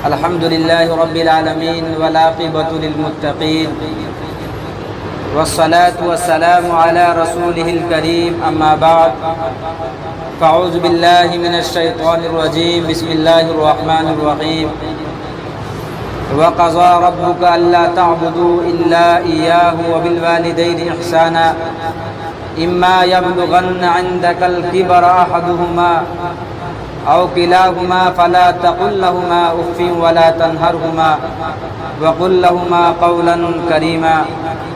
الحمد لله رب العالمين والعاقبة للمتقين والصلاة والسلام على رسوله الكريم أما بعد فأعوذ بالله من الشيطان الرجيم بسم الله الرحمن الرحيم وقضى ربك ألا تعبدوا إلا إياه وبالوالدين إحسانا إما يبلغن عندك الكبر أحدهما أو كلاهما فلا تقل لهما أف ولا تنهرهما وقل لهما قولا كريما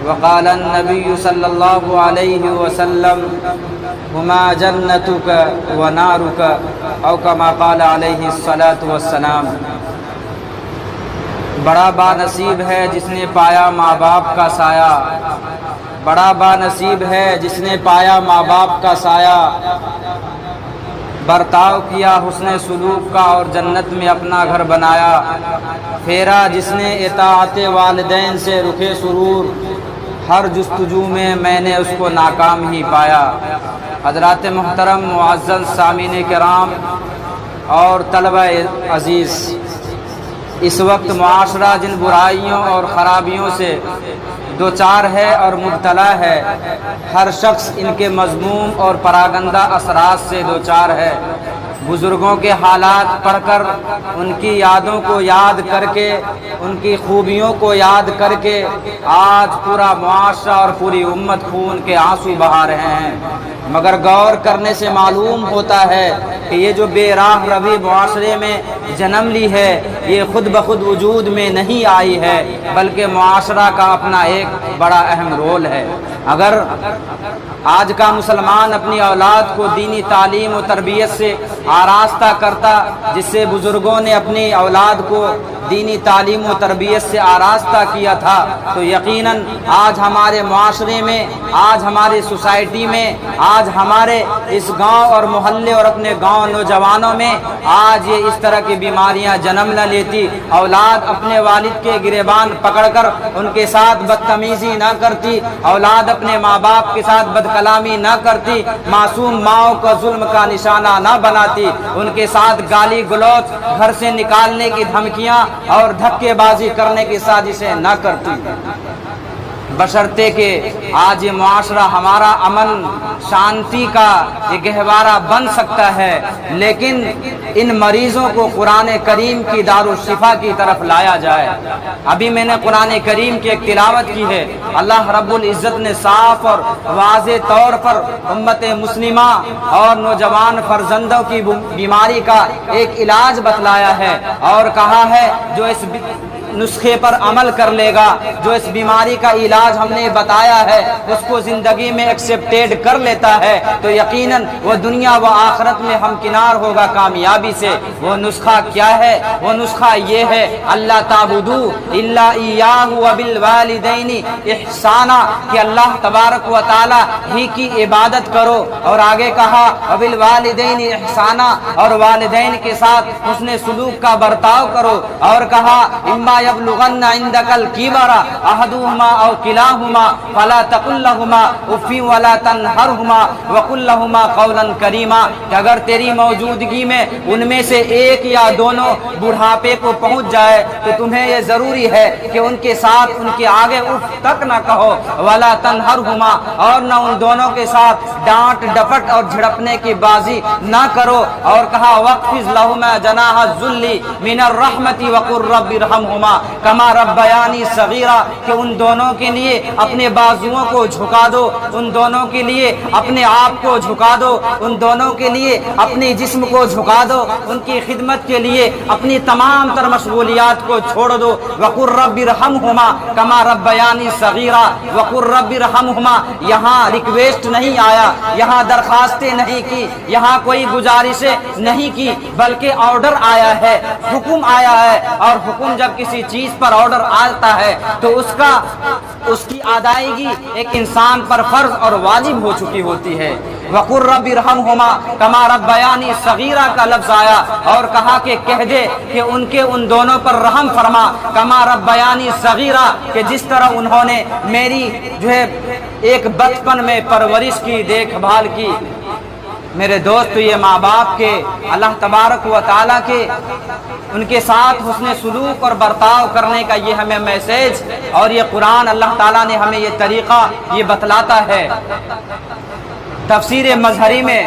وقال النبي صلى الله عليه وسلم هما جنتك ونارك أو كما قال عليه الصلاة والسلام۔ بڑا با نصیب ہے جس نے پایا ماں باپ کا سایہ، بڑا با نصیب ہے جس نے پایا ماں باپ کا سایہ، برتاؤ کیا حسن سلوک کا اور جنت میں اپنا گھر بنایا، پھیرا جس نے اطاعت والدین سے رخے سرور، ہر جستجو میں نے اس کو ناکام ہی پایا۔ حضرات محترم معزز سامعین کرام اور طلبہ عزیز، اس وقت معاشرہ جن برائیوں اور خرابیوں سے دوچار ہے اور مبتلا ہے، ہر شخص ان کے مذموم اور پراگندہ اثرات سے دوچار ہے۔ بزرگوں کے حالات پڑھ کر، ان کی یادوں کو یاد کر کے، ان کی خوبیوں کو یاد کر کے آج پورا معاشرہ اور پوری امت خون کے آنسو بہا رہے ہیں، مگر غور کرنے سے معلوم ہوتا ہے کہ یہ جو بے راہ روی معاشرے میں جنم لی ہے، یہ خود بخود وجود میں نہیں آئی ہے، بلکہ معاشرہ کا اپنا ایک بڑا اہم رول ہے۔ اگر آج کا مسلمان اپنی اولاد کو دینی تعلیم و تربیت سے آراستہ کرتا، جس سے بزرگوں نے اپنی اولاد کو دینی تعلیم و تربیت سے آراستہ کیا تھا، تو یقیناً آج ہمارے معاشرے میں، آج ہماری سوسائٹی میں، آج ہمارے اس گاؤں اور محلے اور اپنے گاؤں نوجوانوں میں آج یہ اس طرح کی بیماریاں جنم نہ لیتی۔ اولاد اپنے والد کے گریبان پکڑ کر ان کے ساتھ بدتمیزی نہ کرتی، اولاد اپنے ماں باپ کے ساتھ بدکلامی نہ کرتی، معصوم ماؤں کو ظلم کا نشانہ نہ بناتی، ان کے ساتھ گالی گلوچ، گھر سے نکالنے کی دھمکیاں اور دھکے بازی کرنے کی سازشیں نہ کرتی، بشرطے کہ آج یہ معاشرہ ہمارا امن شانتی کا یہ گہوارہ بن سکتا ہے، لیکن ان مریضوں کو قرآن کریم کی دارالشفا کی طرف لایا جائے۔ ابھی میں نے قرآن کریم کی ایک تلاوت کی ہے، اللہ رب العزت نے صاف اور واضح طور پر امت مسلمہ اور نوجوان فرزندوں کی بیماری کا ایک علاج بتلایا ہے، اور کہا ہے جو اس نسخے پر عمل کر لے گا، جو اس بیماری کا علاج ہم نے بتایا ہے اس کو زندگی میں ایکسیپٹیڈ کر لیتا ہے، تو یقیناً وہ دنیا و آخرت میں ہمکنار ہوگا کامیابی سے۔ وہ نسخہ کیا ہے؟ وہ نسخہ یہ ہے، اللہ تعبدوا الا ایاہ وبالوالدین احسانا، کہ اللہ تبارک و تعالی ہی کی عبادت کرو، اور آگے کہا وبالوالدین احسانا، اور والدین کے ساتھ حسن سلوک کا برتاؤ کرو، اور کہا اما یبلغن عندک الکبر احدهما او کلاهما فلا تقل لهما اف ولا تنهرهما وقل لهما قولا کریما، کہ اگر تیری موجودگی میں ان میں سے ایک یا دونوں بڑھاپے کو پہنچ جائے تو تمہیں یہ ضروری ہے کہ ان کے ساتھ ان کے آگے اف تک نہ کہو، ولا تنهرهما، اور نہ ان دونوں کے ساتھ ڈانٹ ڈپٹ اور جھڑپنے کی بازی نہ کرو، اور کہا وَاخْفِضْ لَهُمَا جَنَاحَ الذُّلِّ مِنَ الرَّحْمَةِ وَقُلْ رَبِّ ارْحَمْهُمَا كَمَا رَبَّيَانِي صَغِيرًا، کہ ان دونوں کے لیے اپنے بازوؤں کو جھکا دو، ان دونوں کے لیے اپنے آپ کو جھکا دو، ان دونوں کے لیے اپنے جسم کو جھکا دو، ان کی خدمت کے لیے اپنی تمام تر مشغولیات کو چھوڑ دو۔ وَقُلْ رَبِّ ارْحَمْهُمَا كَمَا رَبَّيَانِي صَغِيرًا وَقُلْ رَبِّ ارْحَمْهُمَا، یہاں ریکویسٹ نہیں آیا، یہاں درخواستیں نہیں کی، یہاں کوئی گزارشیں نہیں کی، بلکہ آرڈر آیا ہے، حکم آیا ہے، اور حکم جب کسی چیز پر آرڈر آتا ہے تو اس کی ادائیگی ایک انسان پر فرض اور واجب ہو چکی ہوتی ہے۔ وَقُلْ رَبِّ ارْحَمْهُمَا كَمَا رَبَّيَانِي صَغِيرًا کا لفظ آیا، اور کہا کہ کہہ دے کہ ان دونوں پر رحم فرما، كَمَا رَبَّيَانِي صَغِيرًا، کہ جس طرح انہوں نے میری ایک بچپن میں پرورش کی، دیکھ بھال کی۔ میرے دوست، یہ ماں باپ کے اللہ تبارک و تعالیٰ کے ان کے ساتھ حسن سلوک اور برتاؤ کرنے کا یہ ہمیں میسیج اور یہ قرآن اللہ تعالیٰ نے ہمیں یہ طریقہ یہ بتلاتا ہے۔ تفسیر مظہری میں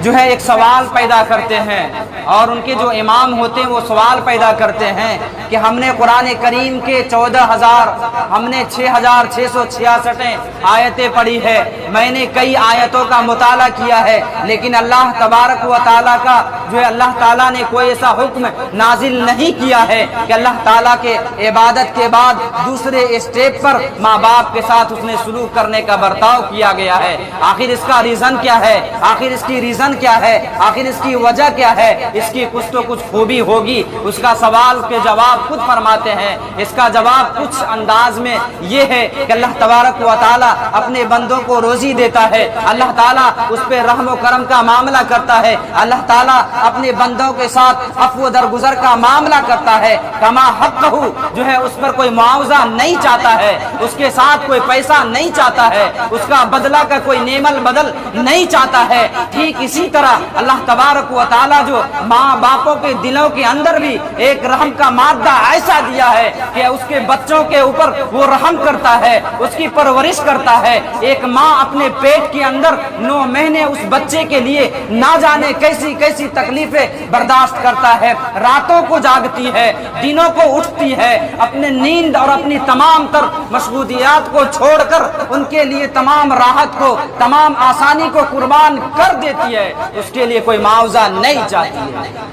جو ہے ایک سوال پیدا کرتے ہیں، اور ان کے جو امام ہوتے ہیں وہ سوال پیدا کرتے ہیں کہ ہم نے قرآن کریم کے 14,000 ہم نے 6,666 آیتیں پڑھی ہے، میں نے کئی آیتوں کا مطالعہ کیا ہے، لیکن اللہ تبارک و تعالیٰ کا جو ہے اللہ تعالیٰ نے کوئی ایسا حکم نازل نہیں کیا ہے کہ اللہ تعالیٰ کے عبادت کے بعد دوسرے اسٹیپ پر ماں باپ کے ساتھ اس نے سلوک کرنے کا برتاؤ کیا گیا ہے۔ آخر اس کا ریزن کیا ہے؟ آخر اس کی ریزن کیا ہے؟ آخر اس کی وجہ کیا ہے؟ اس کی کچھ تو کچھ خوبی ہوگی۔ اس کا سوال کے جواب خود فرماتے ہیں۔ اس کا جواب کچھ انداز میں یہ ہے کہ اللہ تبارک و تعالیٰ اپنے بندوں کو روزی دیتا ہے، اللہ تعالیٰ اس پہ رحم و کرم کا معاملہ کرتا ہے، اللہ تعالیٰ اپنے بندوں کے ساتھ عفو درگزر کا معاملہ کرتا ہے۔ کما حقہ جو ہے اس پر کوئی معاوضہ نہیں چاہتا ہے، اس کے ساتھ کوئی پیسہ نہیں چاہتا ہے، اس کا بدلہ کا کوئی نعم البدل نہیں چاہتا ہے۔ ٹھیک اسی طرح اللہ تبارک و تعالیٰ جو ماں باپوں کے دلوں کے اندر بھی ایک رحم کا مادہ ایسا دیا ہے کہ اس کے بچوں کے اوپر وہ رحم کرتا ہے، اس کی پرورش کرتا ہے۔ ایک ماں اپنے پیٹ کے اندر 9 مہینے اس بچے کے لیے نہ جانے کیسی کیسی تکلیفیں برداشت کرتا ہے، راتوں کو جاگتی ہے، دنوں کو اٹھتی ہے، اپنے نیند اور اپنی تمام تر مشغولیات کو چھوڑ کر ان کے لیے تمام راحت کو، تمام آسانی کو قربان کر دیتی ہے، اس کے لیے کوئی معاوضہ نہیں چاہتی ہے۔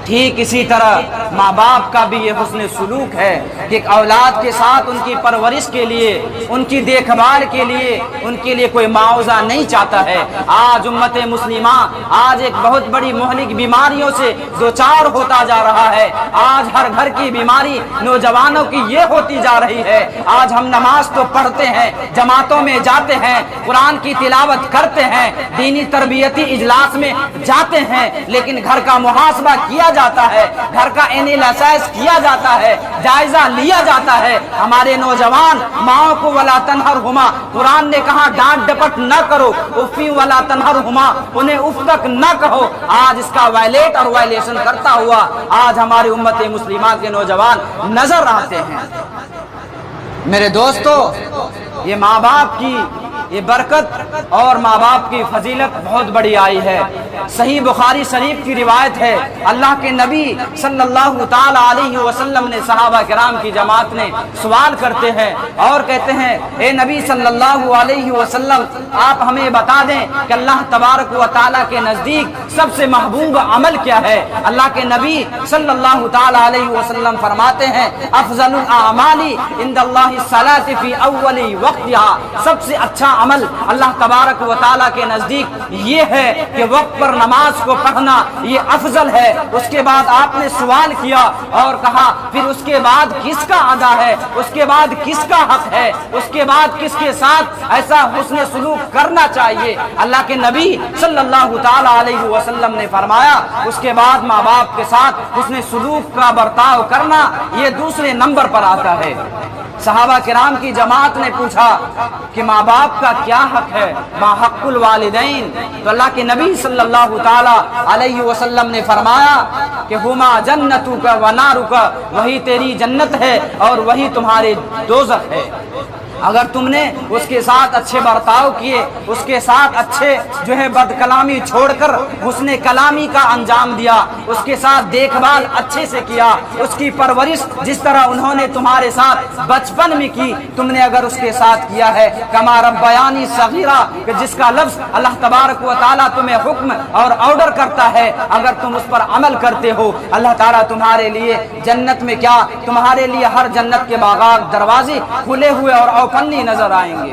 ٹھیک اسی طرح ماں باپ کا بھی یہ حسن سلوک ہے کہ ایک اولاد کے ساتھ ان کی پرورش کے لیے، ان کی دیکھ بھال کے لیے ان کے لیے کوئی معاوضہ نہیں چاہتا ہے۔ آج امت مسلمہ آج ایک بہت بڑی مہلک بیماریوں سے دوچار ہوتا جا رہا ہے۔ آج ہر گھر کی بیماری نوجوانوں کی یہ ہوتی جا رہی ہے۔ آج ہم نماز تو پڑھتے ہیں، جماعتوں میں جاتے ہیں، قرآن کی تلاوت کرتے ہیں، دینی تربیتی اجلاس میں جاتے ہیں، لیکن گھر کا محاسبہ کیا جاتا ہے، گھر کا انیلائسس کیا جاتا ہے، جائزہ لیا جاتا ہے۔ ہمارے نوجوان ماؤں کو ولا تنہرہما، قرآن نے کہا ڈانٹ ڈپٹ نہ کرو، افی ولا تنہرہما، انہیں اف تک نہ کہو۔ آج اس کا وائلیٹ اور وائلیشن کرتا ہوا آج ہماری امت مسلمہ کے نوجوان نظر آتے ہیں۔ میرے دوستو، یہ ماں باپ کی یہ برکت اور ماں باپ کی فضیلت بہت بڑی آئی ہے۔ صحیح بخاری شریف کی روایت ہے، اللہ کے نبی صلی اللہ تعالی علیہ وسلم نے صحابہ کرام کی جماعت نے سوال کرتے ہیں اور کہتے ہیں، اے نبی صلی اللہ علیہ وسلم، آپ ہمیں بتا دیں کہ اللہ تبارک و تعالیٰ کے نزدیک سب سے محبوب عمل کیا ہے؟ اللہ کے نبی صلی اللہ تعالی علیہ وسلم فرماتے ہیں، افضل الاعمال عند اللہ الصلاۃ فی اول وقتها، سب سے اچھا عمل اللہ تبارک و تعالیٰ کے نزدیک یہ ہے کہ وقت پر نماز کو پڑھنا یہ افضل ہے۔ اس کے بعد آپ نے سوال کیا اور کہا پھر اس کے بعد کس کا ادا ہے، اس کے بعد کس کا حق ہے، اس کے بعد کس کے ساتھ ایسا حسن سلوک کرنا چاہیے؟ اللہ کے نبی صلی اللہ تعالی علیہ وسلم نے فرمایا اس کے بعد ماں باپ کے ساتھ حسن سلوک کا برتاؤ کرنا یہ دوسرے نمبر پر آتا ہے۔ صحابہ کرام کی جماعت نے پوچھا کہ ماں باپ کا کیا حق ہے، ما حق الوالدین؟ تو اللہ کے نبی صلی اللہ تعالی علیہ وسلم نے فرمایا کہ ہما جنتک و نارک، وہی تیری جنت ہے اور وہی تمہارے دوزخ ہے۔ اگر تم نے اس کے ساتھ اچھے برتاؤ کیے، اس کے ساتھ اچھے جو ہے بد کلامی چھوڑ کر حسن کلامی کا انجام دیا، اس کے ساتھ دیکھ بھال اچھے سے کیا، اس کی پرورش جس طرح انہوں نے تمہارے ساتھ بچپن میں کی تم نے اگر اس کے ساتھ کیا ہے، کما ربیانی صغیرہ، کہ جس کا لفظ اللہ تبارک و تعالیٰ تمہیں حکم اور آرڈر کرتا ہے، اگر تم اس پر عمل کرتے ہو اللہ تعالیٰ تمہارے لیے جنت میں کیا، تمہارے لیے ہر جنت کے باغات دروازے کھلے ہوئے اور اوپنلی نظر آئیں گے۔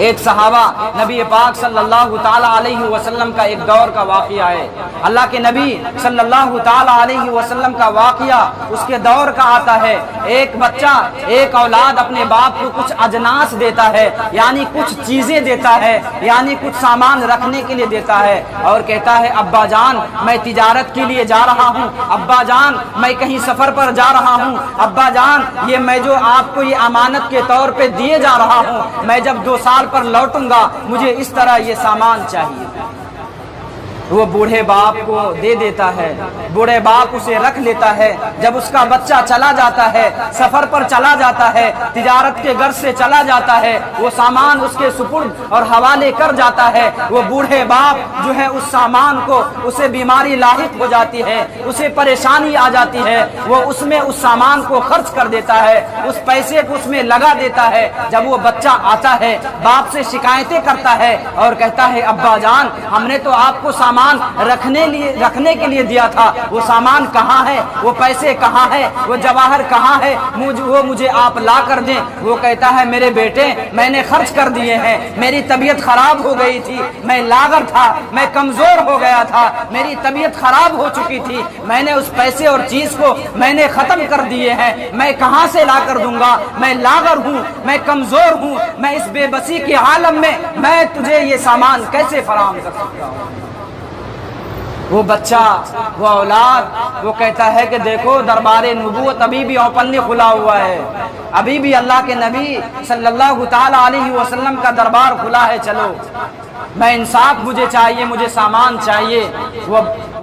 ایک صحابہ نبی پاک صلی اللہ تعالی علیہ وسلم کا ایک دور کا واقعہ ہے، اللہ کے نبی صلی اللہ تعالی علیہ وسلم کا واقعہ اس کے دور کا آتا ہے۔ ایک بچہ، ایک اولاد اپنے باپ کو کچھ اجناس دیتا ہے، یعنی کچھ چیزیں دیتا ہے، یعنی کچھ سامان رکھنے کے لیے دیتا ہے اور کہتا ہے ابا جان میں تجارت کے لیے جا رہا ہوں، ابا جان میں کہیں سفر پر جا رہا ہوں، ابا جان یہ میں جو آپ کو یہ امانت کے طور پہ دیے جا رہا ہوں، میں جب 2 سال سال پر لوٹوں گا، مجھے اس طرح یہ سامان چاہیے۔ وہ بوڑھے باپ کو دے دیتا ہے، بوڑھے باپ اسے رکھ لیتا ہے۔ جب اس کا بچہ چلا جاتا ہے، سفر پر چلا جاتا ہے، تجارت کے غرض سے چلا جاتا ہے، وہ سامان اس کے سپرد اور حوالے کر جاتا ہے۔ وہ بوڑھے باپ جو ہے اس سامان کو، اسے بیماری لاحق ہو جاتی ہے، اسے پریشانی آ جاتی ہے، وہ اس میں اس سامان کو خرچ کر دیتا ہے، اس پیسے کو اس میں لگا دیتا ہے۔ جب وہ بچہ آتا ہے، باپ سے شکایتیں کرتا ہے اور کہتا ہے ابا جان، ہم نے تو آپ کو سامان رکھنے کے لیے دیا تھا، وہ سامان کہاں ہے، وہ پیسے کہاں ہے، وہ جواہر کہاں ہے، وہ مجھے آپ لا کر دیں۔ وہ کہتا ہے میرے بیٹے، میں نے خرچ کر دیے ہیں، میری طبیعت خراب ہو گئی تھی، میں لاغر تھا، میں کمزور ہو گیا تھا، میری طبیعت خراب ہو چکی تھی، میں نے اس پیسے اور چیز کو میں نے ختم کر دیے ہیں، میں کہاں سے لا کر دوں گا، میں لاغر ہوں، میں کمزور ہوں، میں اس بے بسی کے عالم میں تجھے یہ سامان کیسے فراہم کر سکتا ہوں۔ وہ بچہ، وہ اولاد، وہ کہتا ہے کہ دیکھو دربار نبوت ابھی بھی اوپن نہیں کھلا ہوا ہے، ابھی بھی اللہ کے نبی صلی اللہ تعالی علیہ وسلم کا دربار کھلا ہے، چلو میں انصاف مجھے چاہیے، مجھے سامان چاہیے۔ وہ